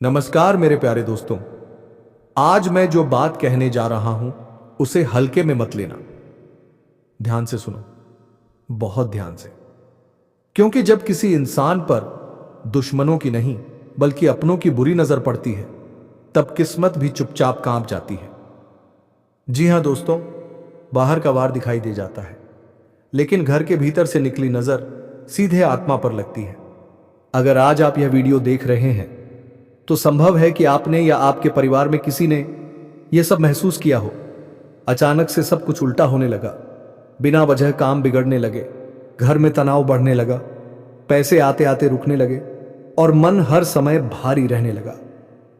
नमस्कार मेरे प्यारे दोस्तों। आज मैं जो बात कहने जा रहा हूं उसे हल्के में मत लेना। ध्यान से सुनो, बहुत ध्यान से, क्योंकि जब किसी इंसान पर दुश्मनों की नहीं बल्कि अपनों की बुरी नजर पड़ती है तब किस्मत भी चुपचाप कांप जाती है। जी हां दोस्तों, बाहर का वार दिखाई दे जाता है लेकिन घर के भीतर से निकली नजर सीधे आत्मा पर लगती है। अगर आज आप यह वीडियो देख रहे हैं तो संभव है कि आपने या आपके परिवार में किसी ने यह सब महसूस किया हो। अचानक से सब कुछ उल्टा होने लगा, बिना वजह काम बिगड़ने लगे, घर में तनाव बढ़ने लगा, पैसे आते आते रुकने लगे और मन हर समय भारी रहने लगा।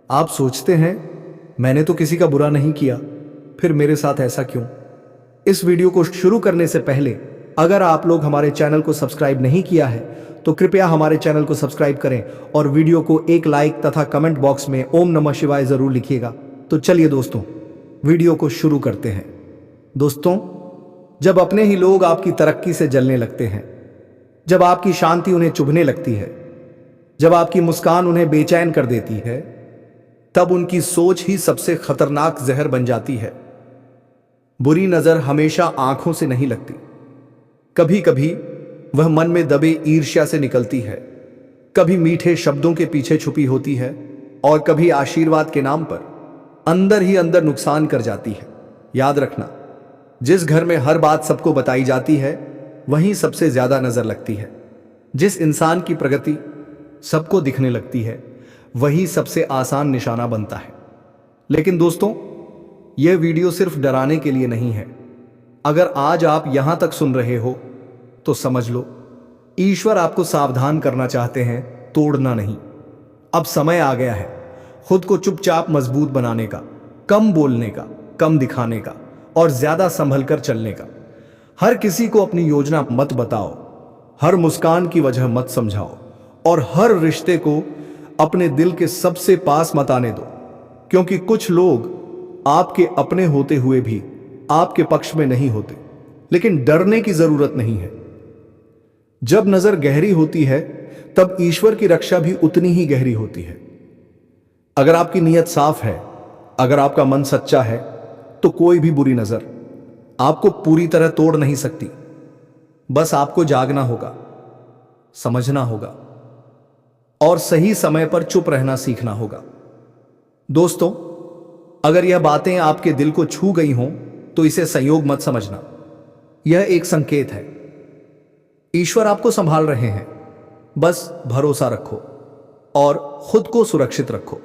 आप सोचते हैं मैंने तो किसी का बुरा नहीं किया, फिर मेरे साथ ऐसा क्यों? इस वीडियो को शुरू करने से पहले अगर आप लोग हमारे चैनल को सब्सक्राइब नहीं किया है तो कृपया हमारे चैनल को सब्सक्राइब करें और वीडियो को एक लाइक तथा कमेंट बॉक्स में ओम नमः शिवाय जरूर लिखिएगा। तो चलिए दोस्तों, वीडियो को शुरू करते हैं। दोस्तों, जब अपने ही लोग आपकी तरक्की से जलने लगते हैं, जब आपकी शांति उन्हें चुभने लगती है, जब आपकी मुस्कान उन्हें बेचैन कर देती है, तब उनकी सोच ही सबसे खतरनाक जहर बन जाती है। बुरी नजर हमेशा आंखों से नहीं लगती, कभी कभी वह मन में दबे ईर्ष्या से निकलती है, कभी मीठे शब्दों के पीछे छुपी होती है और कभी आशीर्वाद के नाम पर अंदर ही अंदर नुकसान कर जाती है। याद रखना, जिस घर में हर बात सबको बताई जाती है वहीं सबसे ज्यादा नजर लगती है। जिस इंसान की प्रगति सबको दिखने लगती है वही सबसे आसान निशाना बनता है। लेकिन दोस्तों, यह वीडियो सिर्फ डराने के लिए नहीं है। अगर आज आप यहां तक सुन रहे हो तो समझ लो ईश्वर आपको सावधान करना चाहते हैं, तोड़ना नहीं। अब समय आ गया है खुद को चुपचाप मजबूत बनाने का, कम बोलने का, कम दिखाने का और ज्यादा संभल कर चलने का। हर किसी को अपनी योजना मत बताओ, हर मुस्कान की वजह मत समझाओ और हर रिश्ते को अपने दिल के सबसे पास मत आने दो, क्योंकि कुछ लोग आपके अपने होते हुए भी आपके पक्ष में नहीं होते। लेकिन डरने की जरूरत नहीं है। जब नजर गहरी होती है तब ईश्वर की रक्षा भी उतनी ही गहरी होती है। अगर आपकी नीयत साफ है, अगर आपका मन सच्चा है, तो कोई भी बुरी नजर आपको पूरी तरह तोड़ नहीं सकती। बस आपको जागना होगा, समझना होगा और सही समय पर चुप रहना सीखना होगा। दोस्तों, अगर यह बातें आपके दिल को छू गई हों तो इसे संयोग मत समझना, यह एक संकेत है। ईश्वर आपको संभाल रहे हैं, बस भरोसा रखो और खुद को सुरक्षित रखो।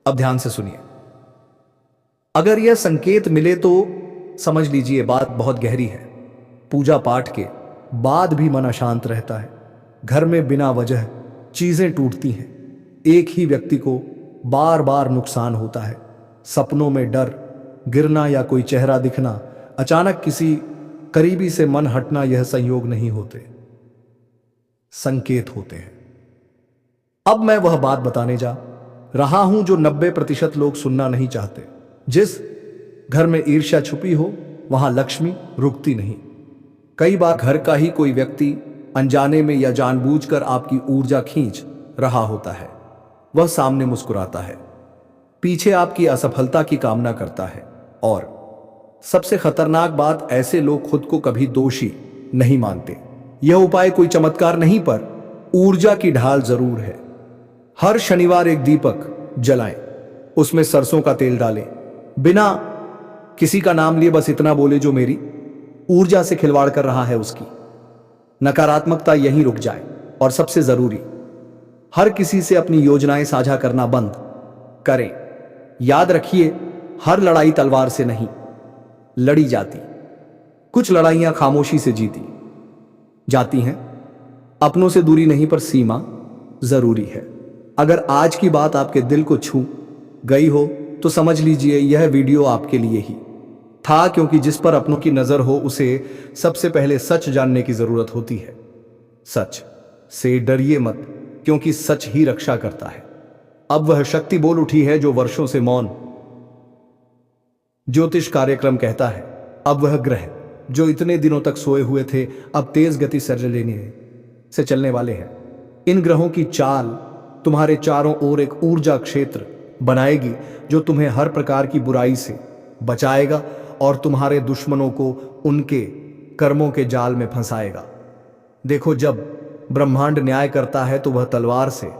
अब ध्यान से सुनिए, अगर यह संकेत मिले तो समझ लीजिए बात बहुत गहरी है। पूजा पाठ के बाद भी मन अशांत रहता है, घर में बिना वजह चीजें टूटती हैं, एक ही व्यक्ति को बार बार नुकसान होता है, सपनों में डर, गिरना या कोई चेहरा दिखना, अचानक किसी करीबी से मन हटना, यह संयोग नहीं होते, संकेत होते हैं। अब मैं वह बात बताने जा रहा हूं जो 90% लोग सुनना नहीं चाहते। जिस घर में ईर्ष्या छुपी हो वहां लक्ष्मी रुकती नहीं। कई बार घर का ही कोई व्यक्ति अनजाने में या जानबूझकर आपकी ऊर्जा खींच रहा होता है। वह सामने मुस्कुराता है, पीछे आपकी असफलता की कामना करता है और सबसे खतरनाक बात, ऐसे लोग खुद को कभी दोषी नहीं मानते। यह उपाय कोई चमत्कार नहीं पर ऊर्जा की ढाल जरूर है। हर शनिवार एक दीपक जलाएं, उसमें सरसों का तेल डालें, बिना किसी का नाम लिए बस इतना बोले जो मेरी ऊर्जा से खिलवाड़ कर रहा है उसकी नकारात्मकता यहीं रुक जाए। और सबसे जरूरी, हर किसी से अपनी योजनाएं साझा करना बंद करें। याद रखिए, हर लड़ाई तलवार से नहीं लड़ी जाती, कुछ लड़ाइयां खामोशी से जीती जाती हैं। अपनों से दूरी नहीं पर सीमा जरूरी है। अगर आज की बात आपके दिल को छू गई हो तो समझ लीजिए यह वीडियो आपके लिए ही था, क्योंकि जिस पर अपनों की नजर हो उसे सबसे पहले सच जानने की जरूरत होती है। सच से डरिए मत, क्योंकि सच ही रक्षा करता है। अब वह शक्ति बोल उठी है जो वर्षों से मौन ज्योतिष कार्यक्रम कहता है। अब वह ग्रह जो इतने दिनों तक सोए हुए थे अब तेज गति से लेने से चलने वाले हैं। इन ग्रहों की चाल तुम्हारे चारों ओर एक ऊर्जा क्षेत्र बनाएगी जो तुम्हें हर प्रकार की बुराई से बचाएगा और तुम्हारे दुश्मनों को उनके कर्मों के जाल में फंसाएगा। देखो, जब ब्रह्मांड न्याय करता है तो वह तलवार से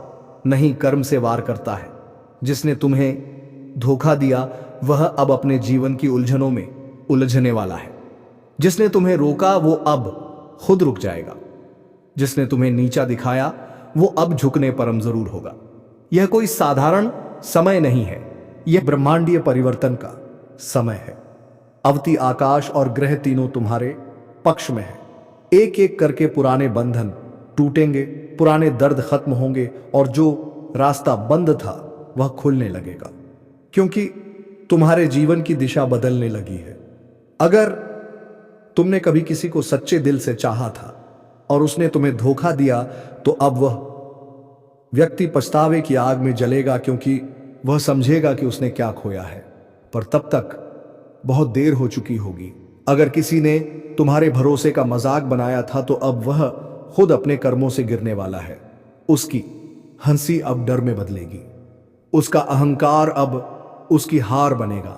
नहीं, कर्म से वार करता है। जिसने तुम्हें धोखा दिया वह अब अपने जीवन की उलझनों में उलझने वाला है। जिसने तुम्हें रोका वो अब खुद रुक जाएगा। जिसने तुम्हें नीचा दिखाया वो अब झुकने परम जरूर होगा। यह कोई साधारण समय नहीं है, यह ब्रह्मांडीय परिवर्तन का समय है। अवती आकाश और ग्रह तीनों तुम्हारे पक्ष में है। एक एक करके पुराने बंधन टूटेंगे, पुराने दर्द खत्म होंगे और जो रास्ता बंद था वह खुलने लगेगा, क्योंकि तुम्हारे जीवन की दिशा बदलने लगी है। अगर तुमने कभी किसी को सच्चे दिल से चाहा था और उसने तुम्हें धोखा दिया तो अब वह व्यक्ति पछतावे की आग में जलेगा, क्योंकि वह समझेगा कि उसने क्या खोया है, पर तब तक बहुत देर हो चुकी होगी। अगर किसी ने तुम्हारे भरोसे का मजाक बनाया था तो अब वह खुद अपने कर्मों से गिरने वाला है। उसकी हंसी अब डर में बदलेगी, उसका अहंकार अब उसकी हार बनेगा।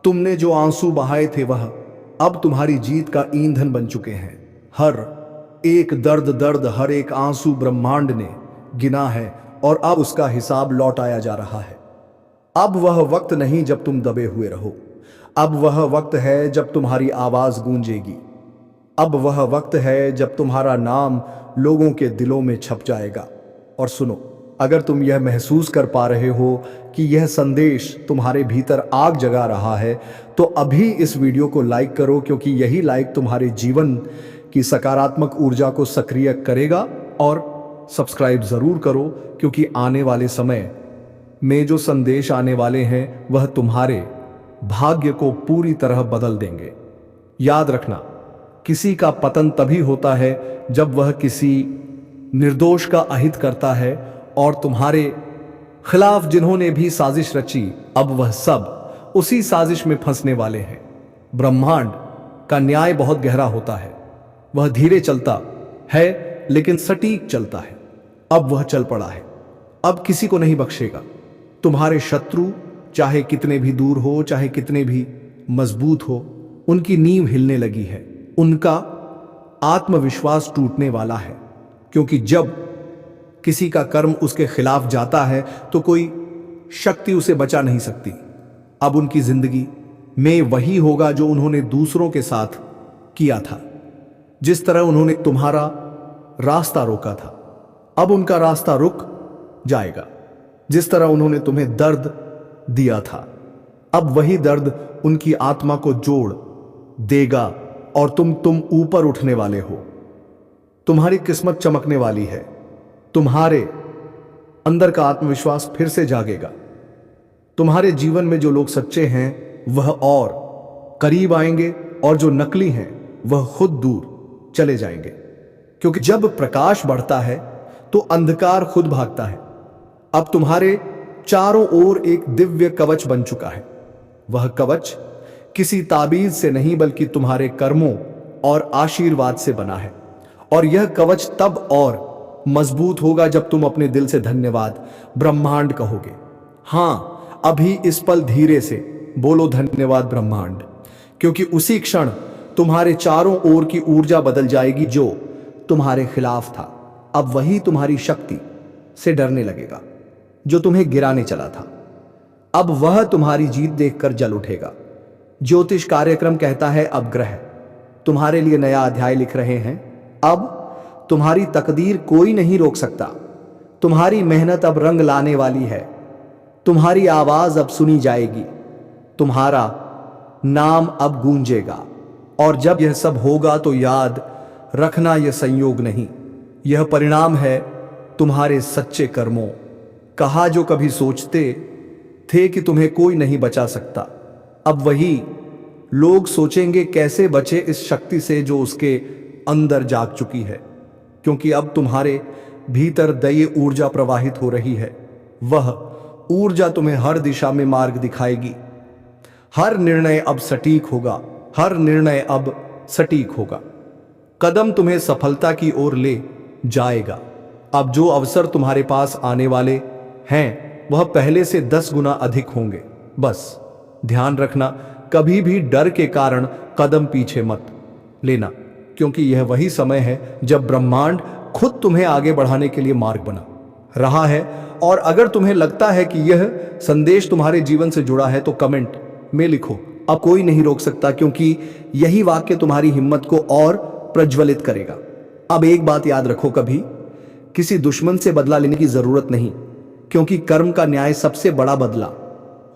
तुमने जो आंसू बहाए थे वह अब तुम्हारी जीत का ईंधन बन चुके हैं। हर एक दर्द, हर एक आंसू ब्रह्मांड ने गिना है और अब उसका हिसाब लौटाया जा रहा है। अब वह वक्त नहीं जब तुम दबे हुए रहो, अब वह वक्त है जब तुम्हारी आवाज गूंजेगी। अब वह वक्त है जब तुम्हारा नाम लोगों के दिलों में छप जाएगा। और सुनो, अगर तुम यह महसूस कर पा रहे हो कि यह संदेश तुम्हारे भीतर आग जगा रहा है तो अभी इस वीडियो को लाइक करो, क्योंकि यही लाइक तुम्हारे जीवन की सकारात्मक ऊर्जा को सक्रिय करेगा। और सब्सक्राइब जरूर करो, क्योंकि आने वाले समय में जो संदेश आने वाले हैं वह तुम्हारे भाग्य को पूरी तरह बदल देंगे। याद रखना, किसी का पतन तभी होता है जब वह किसी निर्दोष का अहित करता है, और तुम्हारे खिलाफ जिन्होंने भी साजिश रची अब वह सब उसी साजिश में फंसने वाले हैं। ब्रह्मांड का न्याय बहुत गहरा होता है, वह धीरे चलता है लेकिन सटीक चलता है। अब वह चल पड़ा है, अब किसी को नहीं बख्शेगा। तुम्हारे शत्रु चाहे कितने भी दूर हो, चाहे कितने भी मजबूत हो, उनकी नींव हिलने लगी है, उनका आत्मविश्वास टूटने वाला है, क्योंकि जब किसी का कर्म उसके खिलाफ जाता है तो कोई शक्ति उसे बचा नहीं सकती। अब उनकी जिंदगी में वही होगा जो उन्होंने दूसरों के साथ किया था। जिस तरह उन्होंने तुम्हारा रास्ता रोका था, अब उनका रास्ता रुक जाएगा। जिस तरह उन्होंने तुम्हें दर्द दिया था, अब वही दर्द उनकी आत्मा को जोड़ देगा और तुम ऊपर उठने वाले हो। तुम्हारी किस्मत चमकने वाली है, तुम्हारे अंदर का आत्मविश्वास फिर से जागेगा। तुम्हारे जीवन में जो लोग सच्चे हैं वह और करीब आएंगे और जो नकली हैं वह खुद दूर चले जाएंगे, क्योंकि जब प्रकाश बढ़ता है तो अंधकार खुद भागता है। अब तुम्हारे चारों ओर एक दिव्य कवच बन चुका है। वह कवच किसी ताबीज से नहीं बल्कि तुम्हारे कर्मों और आशीर्वाद से बना है, और यह कवच तब और मजबूत होगा जब तुम अपने दिल से धन्यवाद ब्रह्मांड कहोगे। हां, अभी इस पल धीरे से बोलो धन्यवाद ब्रह्मांड, क्योंकि उसी क्षण तुम्हारे चारों ओर की ऊर्जा बदल जाएगी। जो तुम्हारे खिलाफ था अब वही तुम्हारी शक्ति से डरने लगेगा। जो तुम्हें गिराने चला था अब वह तुम्हारी जीत देखकर जल उठेगा। ज्योतिष कार्यक्रम कहता है अब ग्रह तुम्हारे लिए नया अध्याय लिख रहे हैं। अब तुम्हारी तकदीर कोई नहीं रोक सकता। तुम्हारी मेहनत अब रंग लाने वाली है। तुम्हारी आवाज अब सुनी जाएगी, तुम्हारा नाम अब गूंजेगा। और जब यह सब होगा तो याद रखना, यह संयोग नहीं, यह परिणाम है तुम्हारे सच्चे कर्मों। कहा जो कभी सोचते थे कि तुम्हें कोई नहीं बचा सकता, अब वही लोग सोचेंगे कैसे बचे इस शक्ति से जो उसके अंदर जाग चुकी है। क्योंकि अब तुम्हारे भीतर दैवीय ऊर्जा प्रवाहित हो रही है। वह ऊर्जा तुम्हें हर दिशा में मार्ग दिखाएगी। हर निर्णय अब सटीक होगा, हर निर्णय अब सटीक होगा। कदम तुम्हें सफलता की ओर ले जाएगा। अब जो अवसर तुम्हारे पास आने वाले हैं वह पहले से 10 गुना अधिक होंगे। बस ध्यान रखना, कभी भी डर के कारण कदम पीछे मत लेना, क्योंकि यह वही समय है जब ब्रह्मांड खुद तुम्हें आगे बढ़ाने के लिए मार्ग बना रहा है। और अगर तुम्हें लगता है कि यह संदेश तुम्हारे जीवन से जुड़ा है तो कमेंट में लिखो, अब कोई नहीं रोक सकता, क्योंकि यही वाक्य तुम्हारी हिम्मत को और प्रज्वलित करेगा। अब एक बात याद रखो, कभी किसी दुश्मन से बदला लेने की जरूरत नहीं, क्योंकि कर्म का न्याय सबसे बड़ा बदला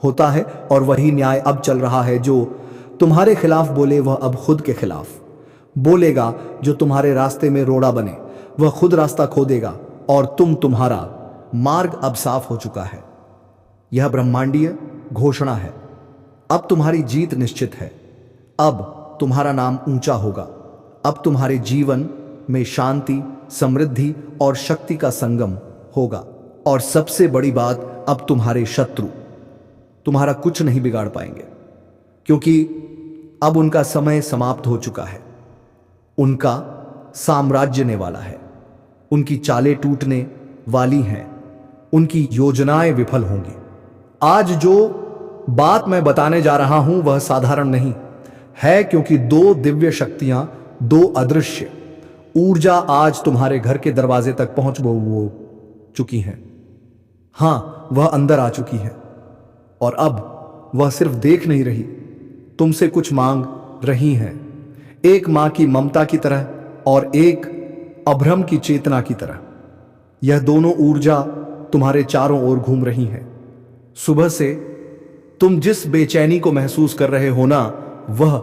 होता है। और वही न्याय अब चल रहा है। जो तुम्हारे खिलाफ बोले वह अब खुद के खिलाफ बोलेगा, जो तुम्हारे रास्ते में रोड़ा बने वह खुद रास्ता खो देगा, और तुम्हारा मार्ग अब साफ हो चुका है। यह ब्रह्मांडीय घोषणा है। अब तुम्हारी जीत निश्चित है। अब तुम्हारा नाम ऊंचा होगा। अब तुम्हारे जीवन में शांति, समृद्धि और शक्ति का संगम होगा। और सबसे बड़ी बात, अब तुम्हारे शत्रु तुम्हारा कुछ नहीं बिगाड़ पाएंगे, क्योंकि अब उनका समय समाप्त हो चुका है। उनका साम्राज्य ने वाला है। उनकी चालें टूटने वाली हैं। उनकी योजनाएं विफल होंगी। आज जो बात मैं बताने जा रहा हूं वह साधारण नहीं है, क्योंकि 2 दिव्य शक्तियां, 2 अदृश्य ऊर्जा आज तुम्हारे घर के दरवाजे तक पहुंच चुकी हैं। हां, वह अंदर आ चुकी है, और अब वह सिर्फ देख नहीं रही, तुमसे कुछ मांग रही हैं। एक मां की ममता की तरह और एक अभ्रम की चेतना की तरह। यह दोनों ऊर्जा तुम्हारे चारों ओर घूम रही हैं। सुबह से तुम जिस बेचैनी को महसूस कर रहे हो ना, वह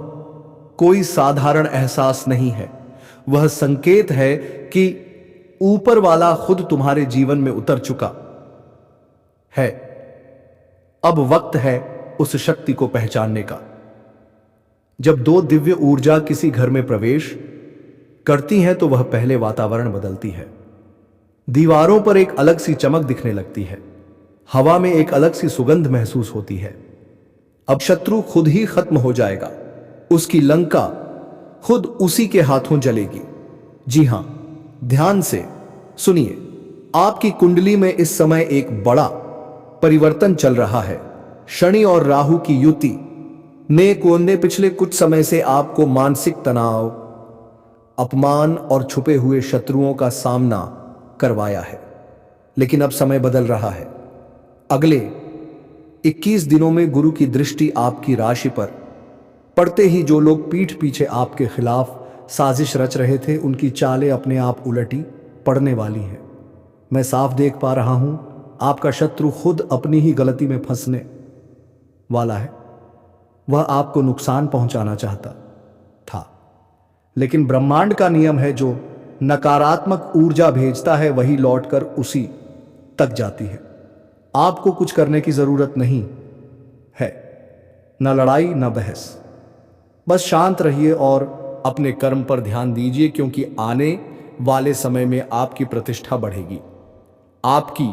कोई साधारण एहसास नहीं है। वह संकेत है कि ऊपर वाला खुद तुम्हारे जीवन में उतर चुका है। अब वक्त है उस शक्ति को पहचानने का। जब 2 दिव्य ऊर्जा किसी घर में प्रवेश करती हैं तो वह पहले वातावरण बदलती है। दीवारों पर एक अलग सी चमक दिखने लगती है। हवा में एक अलग सी सुगंध महसूस होती है। अब शत्रु खुद ही खत्म हो जाएगा। उसकी लंका खुद उसी के हाथों जलेगी। जी हां, ध्यान से सुनिए। आपकी कुंडली में इस समय एक बड़ा परिवर्तन चल रहा है। शनि और राहु की युति ने पिछले कुछ समय से आपको मानसिक तनाव, अपमान और छुपे हुए शत्रुओं का सामना करवाया है। लेकिन अब समय बदल रहा है। अगले 21 दिनों में गुरु की दृष्टि आपकी राशि पर पड़ते ही जो लोग पीठ पीछे आपके खिलाफ साजिश रच रहे थे, उनकी चालें अपने आप उलटी पड़ने वाली हैं। मैं साफ देख पा रहा हूं, आपका शत्रु खुद अपनी ही गलती में फंसने वाला है। वह आपको नुकसान पहुंचाना चाहता था, लेकिन ब्रह्मांड का नियम है, जो नकारात्मक ऊर्जा भेजता है वही लौटकर उसी तक जाती है। आपको कुछ करने की जरूरत नहीं है, न लड़ाई न बहस। बस शांत रहिए और अपने कर्म पर ध्यान दीजिए, क्योंकि आने वाले समय में आपकी प्रतिष्ठा बढ़ेगी। आपकी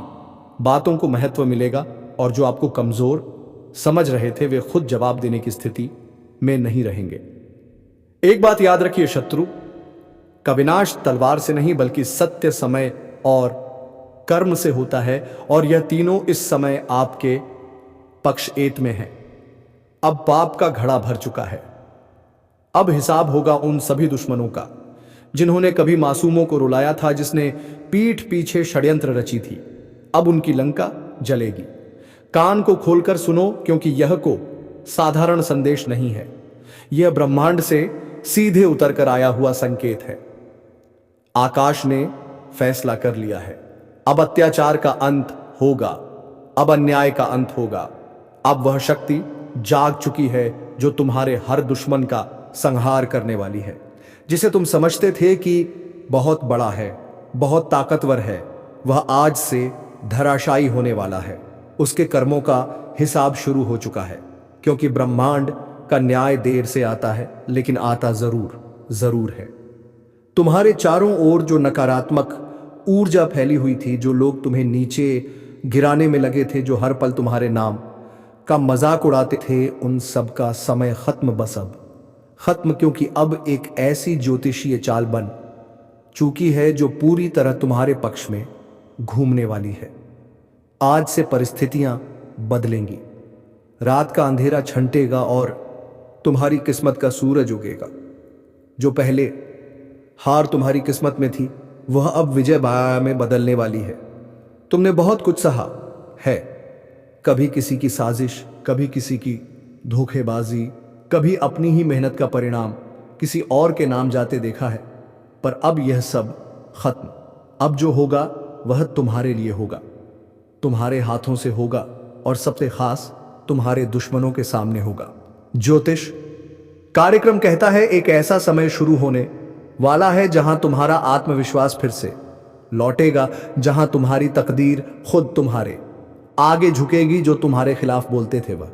बातों को महत्व मिलेगा, और जो आपको कमजोर समझ रहे थे वे खुद जवाब देने की स्थिति में नहीं रहेंगे। एक बात याद रखिए, शत्रु का विनाश तलवार से नहीं बल्कि सत्य, समय और कर्म से होता है, और यह तीनों इस समय आपके पक्षएत में हैं। अब पाप का घड़ा भर चुका है। अब हिसाब होगा उन सभी दुश्मनों का जिन्होंने कभी मासूमों को रुलाया था, जिसने पीठ पीछे षड्यंत्र रची थी। अब उनकी लंका जलेगी। कान को खोलकर सुनो, क्योंकि यह को साधारण संदेश नहीं है। यह ब्रह्मांड से सीधे उतरकर आया हुआ संकेत है। आकाश ने फैसला कर लिया है। अब अत्याचार का अंत होगा। अब अन्याय का अंत होगा। अब वह शक्ति जाग चुकी है जो तुम्हारे हर दुश्मन का संहार करने वाली है। जिसे तुम समझते थे कि बहुत बड़ा है, बहुत ताकतवर है, वह आज से धराशायी होने वाला है। उसके कर्मों का हिसाब शुरू हो चुका है, क्योंकि ब्रह्मांड का न्याय देर से आता है, लेकिन आता जरूर है। तुम्हारे चारों ओर जो नकारात्मक ऊर्जा फैली हुई थी, जो लोग तुम्हें नीचे गिराने में लगे थे, जो हर पल तुम्हारे नाम का मजाक उड़ाते थे, उन सब का समय खत्म। बस अब खत्म, क्योंकि अब एक ऐसी ज्योतिषीय चाल बन चुकी है जो पूरी तरह तुम्हारे पक्ष में घूमने वाली है। आज से परिस्थितियां बदलेंगी। रात का अंधेरा छंटेगा और तुम्हारी किस्मत का सूरज उगेगा। जो पहले हार तुम्हारी किस्मत में थी वह अब विजय में बदलने वाली है। तुमने बहुत कुछ सहा है, कभी किसी की साजिश, कभी किसी की धोखेबाजी, कभी अपनी ही मेहनत का परिणाम किसी और के नाम जाते देखा है। पर अब यह सब खत्म। अब जो होगा वह तुम्हारे लिए होगा, तुम्हारे हाथों से होगा और सबसे खास तुम्हारे दुश्मनों के सामने होगा। ज्योतिष कार्यक्रम कहता है एक ऐसा समय शुरू होने वाला है जहां तुम्हारा आत्मविश्वास फिर से लौटेगा, जहां तुम्हारी तकदीर खुद तुम्हारे आगे झुकेगी। जो तुम्हारे खिलाफ बोलते थे वह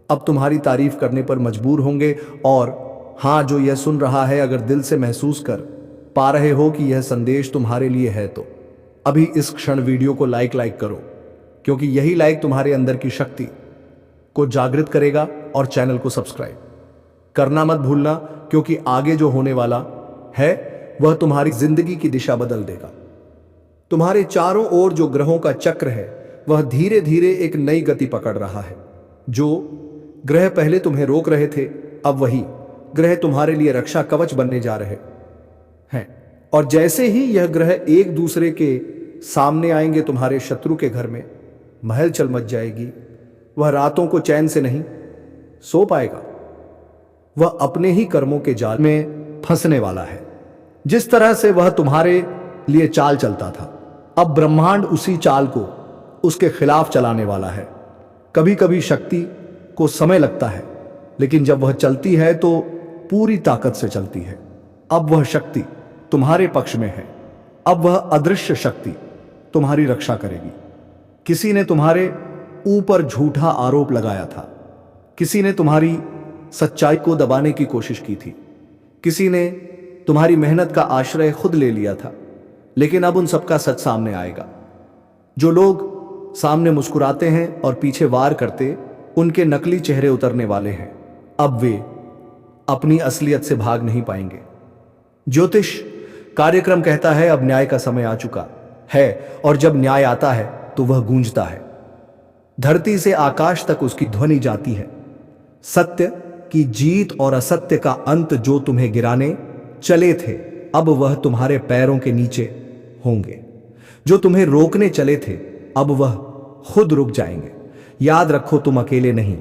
अब तुम्हारी तारीफ करने पर मजबूर होंगे। और हां, जो यह सुन रहा है, अगर दिल से महसूस कर पा रहे हो कि यह संदेश तुम्हारे लिए है तो अभी इस क्षण वीडियो को लाइक करो, क्योंकि यही लाइक तुम्हारे अंदर की शक्ति को जागृत करेगा। और चैनल को सब्सक्राइब करना मत भूलना, क्योंकि आगे जो होने वाला है वह तुम्हारी जिंदगी की दिशा बदल देगा। तुम्हारे चारों ओर जो ग्रहों का चक्र है वह धीरे धीरे एक नई गति पकड़ रहा है। जो ग्रह पहले तुम्हें रोक रहे थे, अब वही ग्रह तुम्हारे लिए रक्षा कवच बनने जा रहे हैं। और जैसे ही यह ग्रह एक दूसरे के सामने आएंगे, तुम्हारे शत्रु के घर में महलचल मच जाएगी। वह रातों को चैन से नहीं सो पाएगा, वह अपने ही कर्मों के जाल में फंसने वाला है। जिस तरह से वह तुम्हारे लिए चाल चलता था, अब ब्रह्मांड उसी चाल को उसके खिलाफ चलाने वाला है। कभी कभी शक्ति को समय लगता है, लेकिन जब वह चलती है तो पूरी ताकत से चलती है। अब वह शक्ति तुम्हारे पक्ष में है। अब वह अदृश्य शक्ति तुम्हारी रक्षा करेगी। किसी ने तुम्हारे ऊपर झूठा आरोप लगाया था, किसी ने तुम्हारी सच्चाई को दबाने की कोशिश की थी, किसी ने तुम्हारी मेहनत का आश्रय खुद ले लिया था, लेकिन अब उन सबका सच सामने आएगा। जो लोग सामने मुस्कुराते हैं और पीछे वार करते, उनके नकली चेहरे उतरने वाले हैं। अब वे अपनी असलियत से भाग नहीं पाएंगे। ज्योतिष कार्यक्रम कहता है अब न्याय का समय आ चुका है, और जब न्याय आता है तो वह गूंजता है। धरती से आकाश तक उसकी ध्वनि जाती है। सत्य की जीत और असत्य का अंत जो तुम्हें गिराने चले थे, अब वह तुम्हारे पैरों के नीचे होंगे। जो तुम्हें रोकने चले थे, अब वह खुद रुक जाएंगे। याद रखो, तुम अकेले नहीं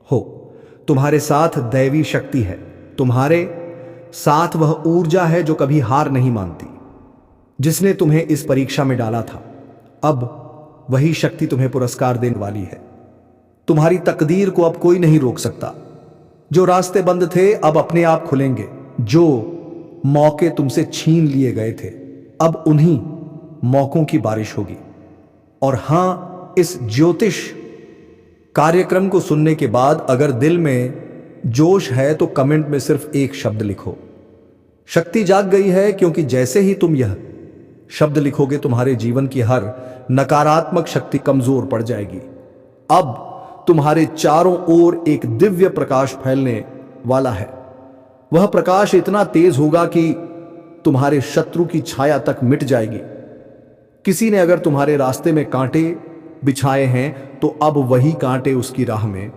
हो, तुम्हारे साथ दैवी शक्ति है, तुम्हारे साथ वह ऊर्जा है जो कभी हार नहीं मानती। जिसने तुम्हें इस परीक्षा में डाला था, अब वही शक्ति तुम्हें पुरस्कार देने वाली है। तुम्हारी तकदीर को अब कोई नहीं रोक सकता। जो रास्ते बंद थे अब अपने आप खुलेंगे। जो मौके तुमसे छीन लिए गए थे, अब उन्हीं मौकों की बारिश होगी। और हां, इस ज्योतिष कार्यक्रम को सुनने के बाद अगर दिल में जोश है तो कमेंट में सिर्फ एक शब्द लिखो, शक्ति जाग गई है। क्योंकि जैसे ही तुम यह शब्द लिखोगे, तुम्हारे जीवन की हर नकारात्मक शक्ति कमजोर पड़ जाएगी। अब तुम्हारे चारों ओर एक दिव्य प्रकाश फैलने वाला है। वह प्रकाश इतना तेज होगा कि तुम्हारे शत्रु की छाया तक मिट जाएगी। किसी ने अगर तुम्हारे रास्ते में कांटे बिछाए हैं, तो अब वही कांटे उसकी राह में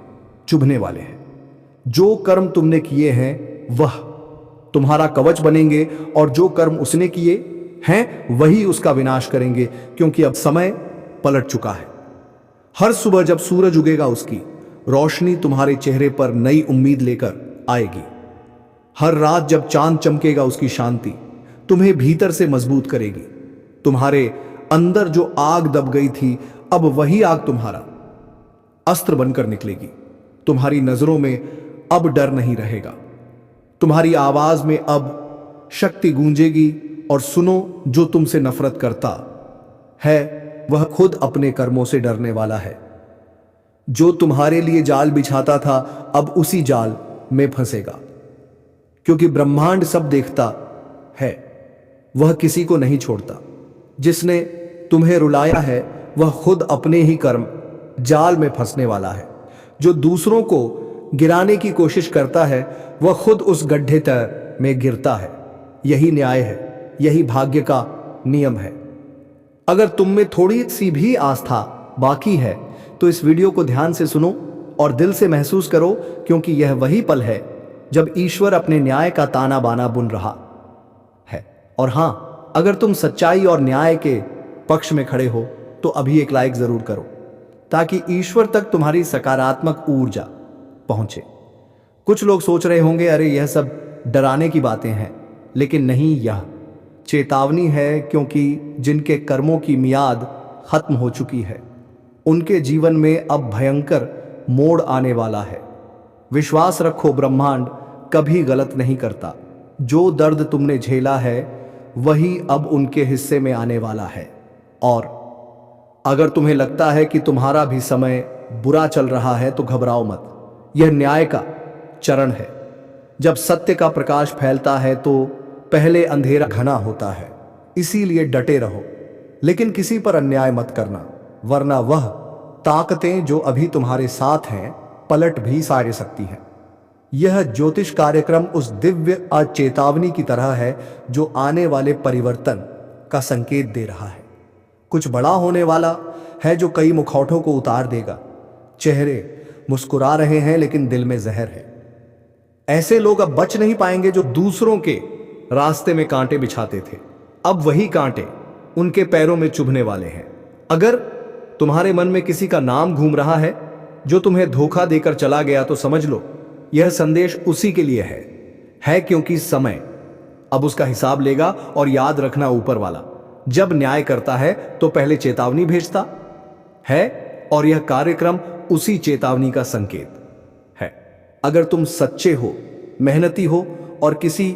चुभने वाले हैं। जो कर्म तुमने किए हैं वह तुम्हारा कवच बनेंगे, और जो कर्म उसने किए हैं वही उसका विनाश करेंगे। क्योंकि अब समय पलट चुका है। हर सुबह जब सूरज उगेगा, उसकी रोशनी तुम्हारे चेहरे पर नई उम्मीद लेकर आएगी। हर रात जब चांद चमकेगा, उसकी शांति तुम्हें भीतर से मजबूत करेगी। तुम्हारे अंदर जो आग दब गई थी, अब वही आग तुम्हारा अस्त्र बनकर निकलेगी। तुम्हारी नजरों में अब डर नहीं रहेगा। तुम्हारी आवाज में अब शक्ति गूंजेगी। और सुनो, जो तुमसे नफरत करता है वह खुद अपने कर्मों से डरने वाला है। जो तुम्हारे लिए जाल बिछाता था, अब उसी जाल में फंसेगा। क्योंकि ब्रह्मांड सब देखता है, वह किसी को नहीं छोड़ता। जिसने तुम्हें रुलाया है वह खुद अपने ही कर्म जाल में फंसने वाला है। जो दूसरों को गिराने की कोशिश करता है वह खुद उस गड्ढे में गिरता है। यही न्याय है, यही भाग्य का नियम है। अगर तुम में थोड़ी सी भी आस्था बाकी है तो इस वीडियो को ध्यान से सुनो और दिल से महसूस करो, क्योंकि यह वही पल है जब ईश्वर अपने न्याय का ताना बाना बुन रहा है। और हां, अगर तुम सच्चाई और न्याय के पक्ष में खड़े हो तो अभी एक लाइक जरूर करो, ताकि ईश्वर तक तुम्हारी सकारात्मक ऊर्जा पहुंचे। कुछ लोग सोच रहे होंगे, अरे यह सब डराने की बातें हैं, लेकिन नहीं, यह चेतावनी है, क्योंकि जिनके कर्मों की मियाद खत्म हो चुकी है उनके जीवन में अब भयंकर मोड़ आने वाला है। विश्वास रखो, ब्रह्मांड कभी गलत नहीं करता। जो दर्द तुमने झेला है वही अब उनके हिस्से में आने वाला है। और अगर तुम्हें लगता है कि तुम्हारा भी समय बुरा चल रहा है तो घबराओ मत। यह न्याय का चरण है। जब सत्य का प्रकाश फैलता है तो पहले अंधेरा घना होता है। इसीलिए डटे रहो, लेकिन किसी पर अन्याय मत करना, वरना वह ताकतें जो अभी तुम्हारे साथ हैं पलट भी सारे सकती हैं। यह ज्योतिष कार्यक्रम उस दिव्य चेतावनी की तरह है जो आने वाले परिवर्तन का संकेत दे रहा है। कुछ बड़ा होने वाला है जो कई मुखौटों को उतार देगा। चेहरे मुस्कुरा रहे हैं लेकिन दिल में जहर है। ऐसे लोग अब बच नहीं पाएंगे जो दूसरों के रास्ते में कांटे बिछाते थे। अब वही कांटे उनके पैरों में चुभने वाले हैं। अगर तुम्हारे मन में किसी का नाम घूम रहा है जो तुम्हें धोखा देकर चला गया तो समझ लो यह संदेश उसी के लिए है, क्योंकि समय अब उसका हिसाब लेगा। और याद रखना, ऊपर वाला जब न्याय करता है तो पहले चेतावनी भेजता है, और यह कार्यक्रम उसी चेतावनी का संकेत है। अगर तुम सच्चे हो, मेहनती हो और किसी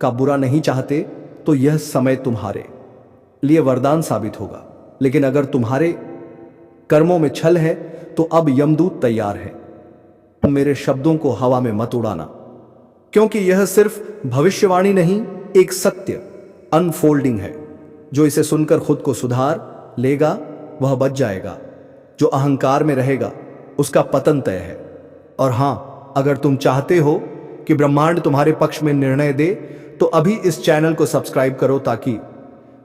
का बुरा नहीं चाहते तो यह समय तुम्हारे लिए वरदान साबित होगा। लेकिन अगर तुम्हारे कर्मों में छल है तो अब यमदूत तैयार है। मेरे शब्दों को हवा में मत उड़ाना, क्योंकि यह सिर्फ भविष्यवाणी नहीं, एक सत्य अनफोल्डिंग है। जो इसे सुनकर खुद को सुधार लेगा वह बच जाएगा। जो अहंकार में रहेगा उसका पतन तय है। और हां, अगर तुम चाहते हो कि ब्रह्मांड तुम्हारे पक्ष में निर्णय दे तो अभी इस चैनल को सब्सक्राइब करो, ताकि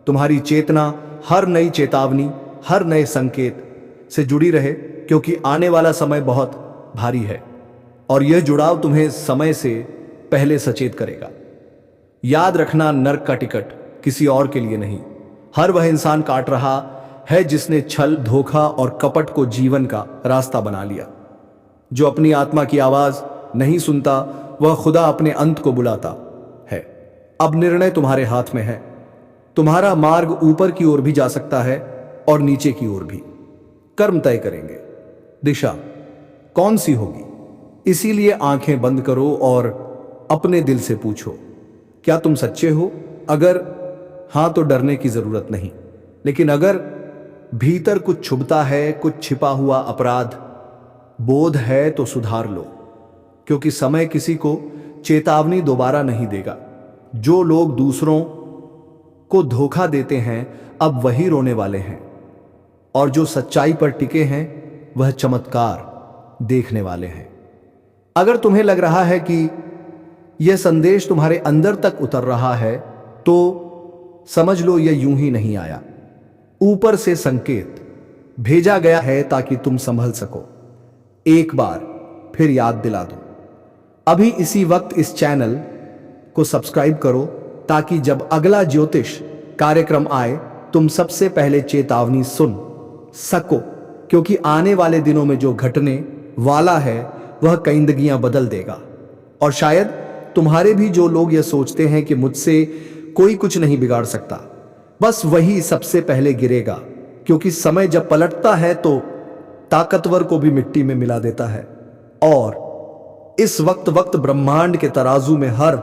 तुम्हारी चेतना हर नई चेतावनी, हर नए संकेत से जुड़ी रहे, क्योंकि आने वाला समय बहुत भारी है और यह जुड़ाव तुम्हें समय से पहले सचेत करेगा। याद रखना, नर्क का टिकट किसी और के लिए नहीं, हर वह इंसान काट रहा है जिसने छल, धोखा और कपट को जीवन का रास्ता बना लिया। जो अपनी आत्मा की आवाज नहीं सुनता वह खुदा अपने अंत को बुलाता है। अब निर्णय तुम्हारे हाथ में है। तुम्हारा मार्ग ऊपर की ओर भी जा सकता है और नीचे की ओर भी। कर्म तय करेंगे, दिशा कौन सी होगी। इसीलिए आंखें बंद करो और अपने दिल से पूछो, क्या तुम सच्चे हो? अगर हां तो डरने की जरूरत नहीं, लेकिन अगर भीतर कुछ छुपता है, कुछ छिपा हुआ अपराध बोध है तो सुधार लो, क्योंकि समय किसी को चेतावनी दोबारा नहीं देगा। जो लोग दूसरों को धोखा देते हैं अब वही रोने वाले हैं, और जो सच्चाई पर टिके हैं वह चमत्कार देखने वाले हैं। अगर तुम्हें लग रहा है कि यह संदेश तुम्हारे अंदर तक उतर रहा है तो समझ लो यह यूं ही नहीं आया। ऊपर से संकेत भेजा गया है ताकि तुम संभल सको। एक बार फिर याद दिला दूं, अभी इसी वक्त इस चैनल को सब्सक्राइब करो, ताकि जब अगला ज्योतिष कार्यक्रम आए तुम सबसे पहले चेतावनी सुन सको, क्योंकि आने वाले दिनों में जो घटने वाला है वह कई जिंदगियां बदल देगा। और शायद तुम्हारे भी जो लोग यह सोचते हैं कि मुझसे कोई कुछ नहीं बिगाड़ सकता, बस वही सबसे पहले गिरेगा, क्योंकि समय जब पलटता है तो ताकतवर को भी मिट्टी में मिला देता है। और इस वक्त ब्रह्मांड के तराजू में हर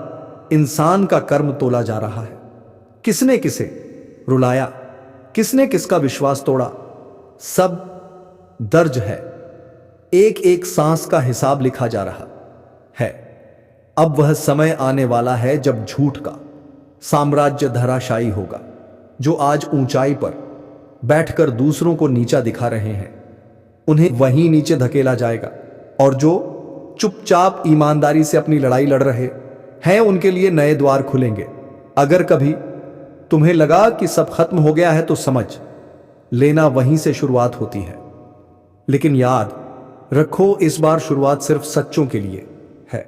इंसान का कर्म तोला जा रहा है। किसने किसे रुलाया, किसने किसका विश्वास तोड़ा, सब दर्ज है। एक एक सांस का हिसाब लिखा जा रहा है। अब वह समय आने वाला है जब झूठ का साम्राज्य धराशायी होगा। जो आज ऊंचाई पर बैठकर दूसरों को नीचा दिखा रहे हैं उन्हें वहीं नीचे धकेला जाएगा, और जो चुपचाप ईमानदारी से अपनी लड़ाई लड़ रहे हैं उनके लिए नए द्वार खुलेंगे। अगर कभी तुम्हें लगा कि सब खत्म हो गया है तो समझ लेना वहीं से शुरुआत होती है। लेकिन याद रखो, इस बार शुरुआत सिर्फ सच्चों के लिए है।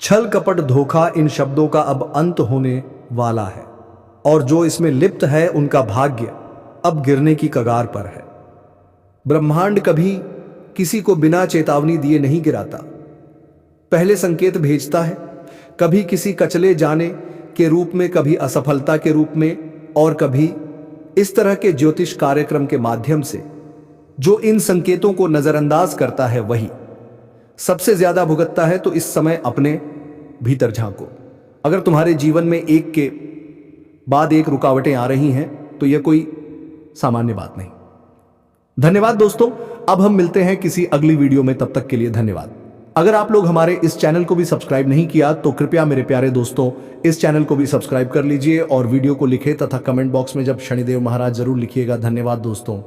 छल कपट धोखा इन शब्दों का अब अंत होने वाला है, और जो इसमें लिप्त है उनका भाग्य अब गिरने की कगार पर है। ब्रह्मांड कभी किसी को बिना चेतावनी दिए नहीं गिराता, पहले संकेत भेजता है, कभी किसी कचले जाने के रूप में, कभी असफलता के रूप में, और कभी इस तरह के ज्योतिष कार्यक्रम के माध्यम से। जो इन संकेतों को नजरअंदाज करता है वही सबसे ज्यादा भुगतता है। तो इस समय अपने भीतर झांको। अगर तुम्हारे जीवन में एक के बाद एक रुकावटें आ रही हैं तो यह कोई सामान्य बात नहीं। धन्यवाद दोस्तों, अब हम मिलते हैं किसी अगली वीडियो में, तब तक के लिए धन्यवाद। अगर आप लोग हमारे इस चैनल को भी सब्सक्राइब नहीं किया तो कृपया मेरे प्यारे दोस्तों इस चैनल को भी सब्सक्राइब कर लीजिए और वीडियो को लिखे तथा कमेंट बॉक्स में जब शनिदेव महाराज जरूर लिखिएगा। धन्यवाद दोस्तों।